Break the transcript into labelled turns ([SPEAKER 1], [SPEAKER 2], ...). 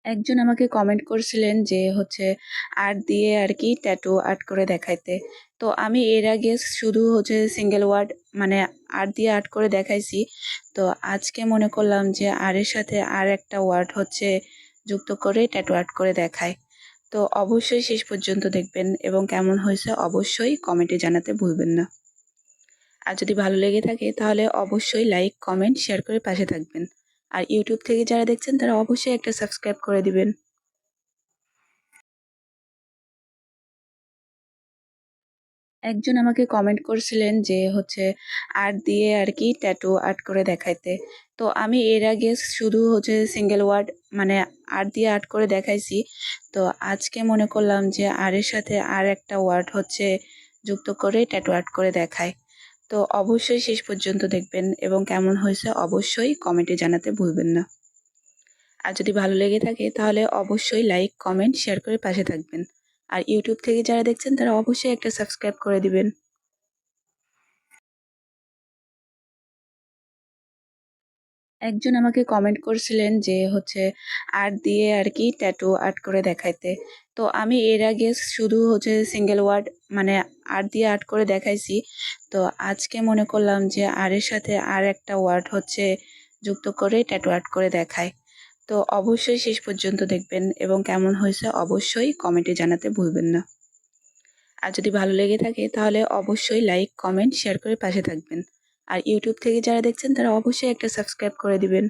[SPEAKER 1] একজন আমাকে কমেন্ট করছিলেন যে আর্ট দিয়ে আর কি ট্যাটু আর্ট করে দেখাইতে। তো আমি এর আগে শুধু সিঙ্গেল ওয়ার্ড মানে আর্ট দিয়ে আর্ট করে দেখাইছি। তো আজকে মনে করলাম যে এর সাথে আর একটা ওয়ার্ড যুক্ত করে ট্যাটু আর্ট করে দেখাই। তো অবশ্যই শেষ পর্যন্ত দেখবেন এবং কেমন হয়েছে অবশ্যই কমেন্টে জানাতে ভুলবেন না। আর যদি ভালো লেগে থাকে তাহলে অবশ্যই লাইক, কমেন্ট, শেয়ার করে পাশে থাকবেন। আর ইউটিউব থেকে যারা দেখছেন তারা অবশ্যই একটা সাবস্ক্রাইব করে দিবেন। একজন আমাকে কমেন্ট করছিলেন যে আর্ট দিয়ে আর কি ট্যাটু আর্ট করে দেখাইতে। তো আমি এর আগে শুধু সিঙ্গেল ওয়ার্ড মানে আর্ট দিয়ে আর্ট করে দেখাইছি। তো আজকে মনে করলাম যে এর সাথে আর একটা ওয়ার্ড যুক্ত করে ট্যাটু আর্ট করে দেখাই। তো অবশ্যই শেষ পর্যন্ত দেখবেন এবং কেমন হয়েছে অবশ্যই কমেন্টে জানাতে ভুলবেন না। আর যদি ভালো লেগে থাকে তাহলে অবশ্যই লাইক, কমেন্ট, শেয়ার করে পাশে থাকবেন। আর ইউটিউব থেকে যারা দেখছেন তারা অবশ্যই একটা সাবস্ক্রাইব করে দিবেন। একজন আমাকে কমেন্ট করছিলেন যে আর্ট দিয়ে আর কি ট্যাটু আর্ট করে দেখাইতে। তো আমি এর আগে শুধু সিঙ্গেল ওয়ার্ড মানে আর্ট দিয়ে আর্ট করে দেখাইছি। তো আজকে মনে করলাম যে এর সাথে আর একটা ওয়ার্ড যুক্ত করে ট্যাটু আর্ট করে দেখাই। তো অবশ্যই শেষ পর্যন্ত দেখবেন এবং কেমন হয়েছে অবশ্যই কমেন্টে জানাতে ভুলবেন না। আর যদি ভালো লেগে থাকে তাহলে অবশ্যই লাইক, কমেন্ট, শেয়ার করে পাশে থাকবেন। আর ইউটিউব থেকে যারা দেখছেন তারা অবশ্যই একটা সাবস্ক্রাইব করে দিবেন।